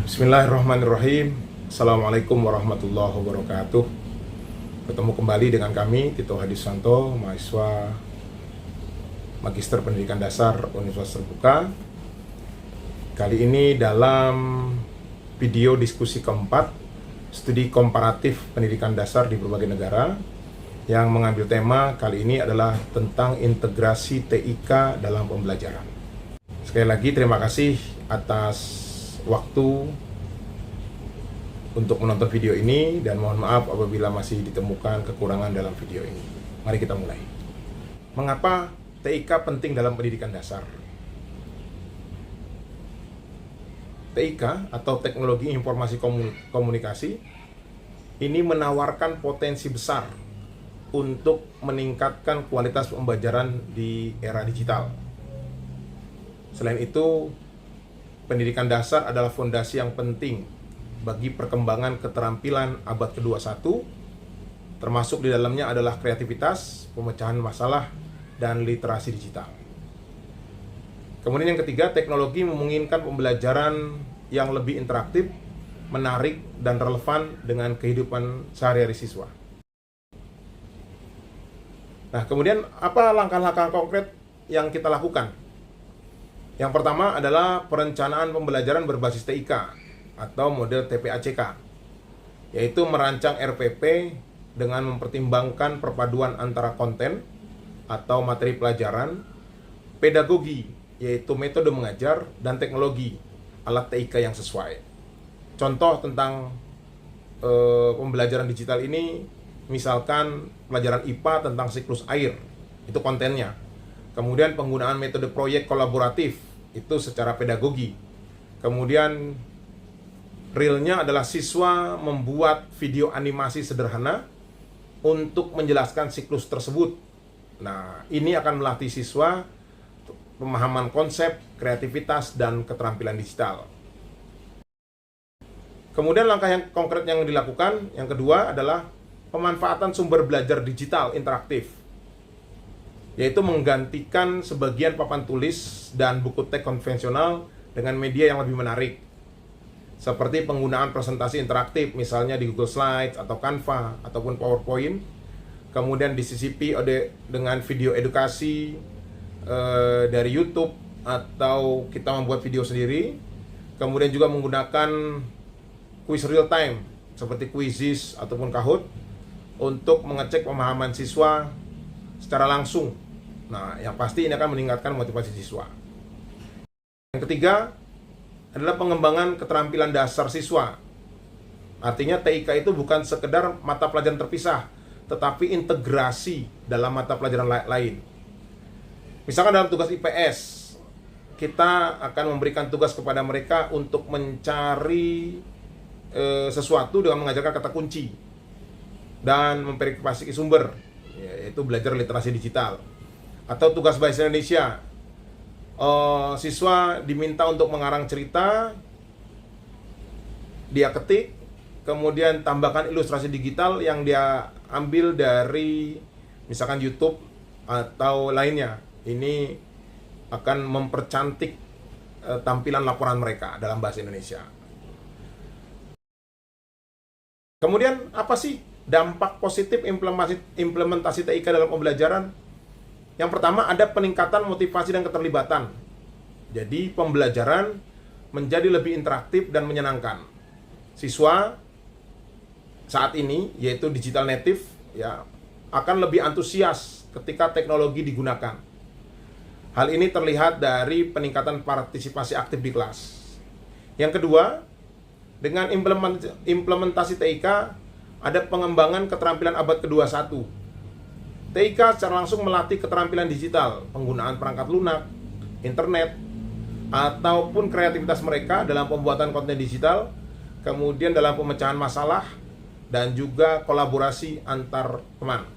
Bismillahirrahmanirrahim. Assalamualaikum warahmatullahi wabarakatuh. Ketemu kembali dengan kami, Tito Hadisanto, mahasiswa Magister Pendidikan Dasar Universitas Terbuka. Kali ini dalam video diskusi keempat, studi komparatif pendidikan dasar di berbagai negara, yang mengambil tema kali ini adalah tentang integrasi TIK dalam pembelajaran. Sekali lagi terima kasih atas waktu untuk menonton video ini, dan mohon maaf apabila masih ditemukan kekurangan dalam video ini. Mari kita mulai. Mengapa TIK penting dalam pendidikan dasar? TIK atau Teknologi Informasi Komunikasi ini menawarkan potensi besar untuk meningkatkan kualitas pembelajaran di era digital. Selain itu, pendidikan dasar adalah fondasi yang penting bagi perkembangan keterampilan abad ke-21, termasuk di dalamnya adalah kreativitas, pemecahan masalah, dan literasi digital. Kemudian yang ketiga, teknologi memungkinkan pembelajaran yang lebih interaktif, menarik, dan relevan dengan kehidupan sehari-hari siswa. Nah, kemudian apa langkah-langkah konkret yang kita lakukan? Yang pertama adalah perencanaan pembelajaran berbasis TIK atau model TPACK, yaitu merancang RPP dengan mempertimbangkan perpaduan antara konten atau materi pelajaran, pedagogi, yaitu metode mengajar, dan teknologi, alat TIK yang sesuai. Contoh tentang pembelajaran digital ini, misalkan pelajaran IPA tentang siklus air, itu kontennya. Kemudian penggunaan metode proyek kolaboratif, itu secara pedagogi. Kemudian realnya adalah siswa membuat video animasi sederhana untuk menjelaskan siklus tersebut. Nah, ini akan melatih siswa pemahaman konsep, kreativitas, dan keterampilan digital. Kemudian langkah yang konkret yang dilakukan, yang kedua adalah pemanfaatan sumber belajar digital interaktif, yaitu menggantikan sebagian papan tulis dan buku teks konvensional dengan media yang lebih menarik, seperti penggunaan presentasi interaktif, misalnya di Google Slides atau Canva ataupun PowerPoint. Kemudian disisipi dengan video edukasi dari YouTube, atau kita membuat video sendiri. Kemudian juga menggunakan kuis real time seperti Quizizz ataupun Kahoot untuk mengecek pemahaman siswa secara langsung. Nah, yang pasti ini akan meningkatkan motivasi siswa. Yang ketiga adalah pengembangan keterampilan dasar siswa. Artinya TIK itu bukan sekedar mata pelajaran terpisah, tetapi integrasi dalam mata pelajaran lain. Misalkan dalam tugas IPS, kita akan memberikan tugas kepada mereka untuk mencari sesuatu dengan mengajarkan kata kunci dan memverifikasi sumber, yaitu belajar literasi digital. Atau tugas bahasa Indonesia, siswa diminta untuk mengarang cerita, dia ketik, kemudian tambahkan ilustrasi digital yang dia ambil dari misalkan YouTube atau lainnya. Ini akan mempercantik tampilan laporan mereka dalam bahasa Indonesia. Kemudian apa sih dampak positif implementasi TIK dalam pembelajaran? Yang pertama, ada peningkatan motivasi dan keterlibatan. Jadi pembelajaran menjadi lebih interaktif dan menyenangkan. Siswa saat ini, yaitu digital native, ya, akan lebih antusias ketika teknologi digunakan. Hal ini terlihat dari peningkatan partisipasi aktif di kelas. Yang kedua, dengan implementasi TIK, ada pengembangan keterampilan abad ke-21. TIK secara langsung melatih keterampilan digital, penggunaan perangkat lunak, internet, ataupun kreativitas mereka dalam pembuatan konten digital, kemudian dalam pemecahan masalah, dan juga kolaborasi antar teman.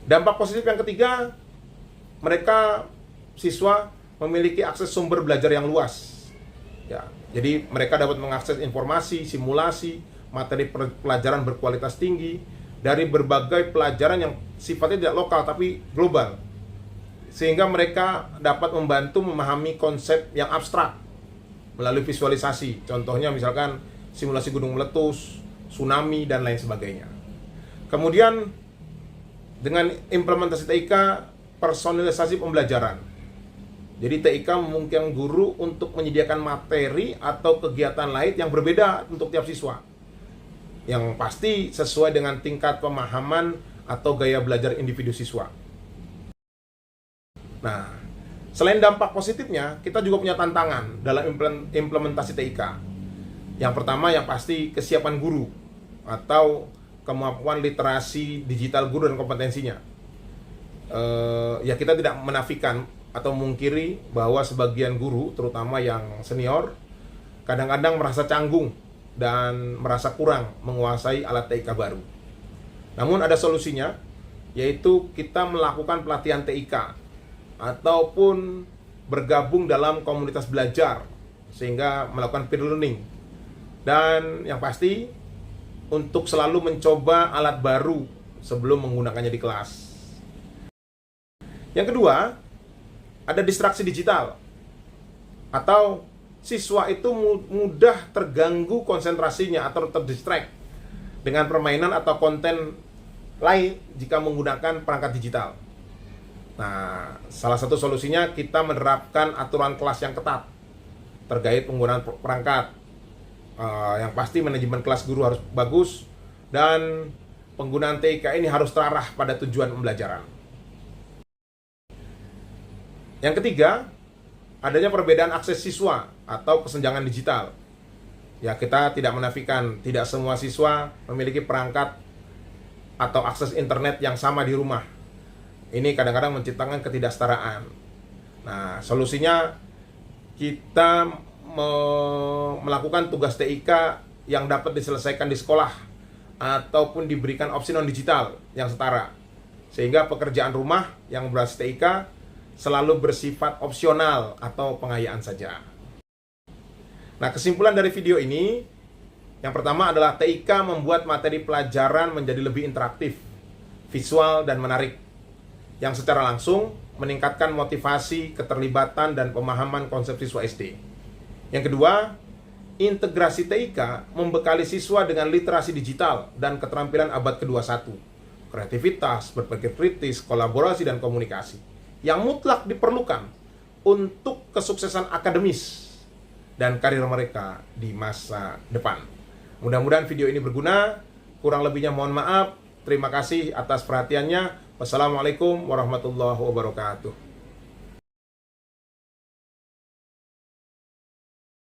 Dampak positif yang ketiga, mereka siswa memiliki akses sumber belajar yang luas. Ya, jadi mereka dapat mengakses informasi, simulasi, materi pelajaran berkualitas tinggi dari berbagai pelajaran yang sifatnya tidak lokal tapi global, sehingga mereka dapat membantu memahami konsep yang abstrak melalui visualisasi. Contohnya misalkan simulasi gunung meletus, tsunami, dan lain sebagainya. Kemudian dengan implementasi TIK, personalisasi pembelajaran. Jadi TIK memungkinkan guru untuk menyediakan materi atau kegiatan lain yang berbeda untuk tiap siswa, yang pasti sesuai dengan tingkat pemahaman atau gaya belajar individu siswa. Nah, selain dampak positifnya, kita juga punya tantangan dalam implementasi TIK. Yang pertama yang pasti kesiapan guru atau kemampuan literasi digital guru dan kompetensinya. Ya kita tidak menafikan atau mungkiri bahwa sebagian guru, terutama yang senior, kadang-kadang merasa canggung dan merasa kurang menguasai alat TIK baru. Namun ada solusinya, yaitu kita melakukan pelatihan TIK ataupun bergabung dalam komunitas belajar sehingga melakukan peer learning. Dan yang pasti untuk selalu mencoba alat baru sebelum menggunakannya di kelas. Yang kedua, ada distraksi digital atau siswa itu mudah terganggu konsentrasinya atau terdistract dengan permainan atau konten lain jika menggunakan perangkat digital. Nah, salah satu solusinya kita menerapkan aturan kelas yang ketat terkait penggunaan perangkat. Yang pasti manajemen kelas guru harus bagus dan penggunaan TIK ini harus terarah pada tujuan pembelajaran. Yang ketiga, adanya perbedaan akses siswa atau kesenjangan digital. Ya, kita tidak menafikan tidak semua siswa memiliki perangkat atau akses internet yang sama di rumah. Ini kadang-kadang menciptakan ketidaksetaraan. Nah, solusinya kita melakukan tugas TIK yang dapat diselesaikan di sekolah ataupun diberikan opsi non-digital yang setara. Sehingga pekerjaan rumah yang berbasis TIK selalu bersifat opsional atau pengayaan saja. Nah, kesimpulan dari video ini, yang pertama adalah TIK membuat materi pelajaran menjadi lebih interaktif, visual, dan menarik, yang secara langsung meningkatkan motivasi, keterlibatan, dan pemahaman konsep siswa SD. Yang kedua, integrasi TIK membekali siswa dengan literasi digital dan keterampilan abad ke-21, kreativitas, berpikir kritis, kolaborasi, dan komunikasi, yang mutlak diperlukan untuk kesuksesan akademis dan karir mereka di masa depan. Mudah-mudahan video ini berguna. Kurang lebihnya mohon maaf. Terima kasih atas perhatiannya. Wassalamualaikum warahmatullahi wabarakatuh.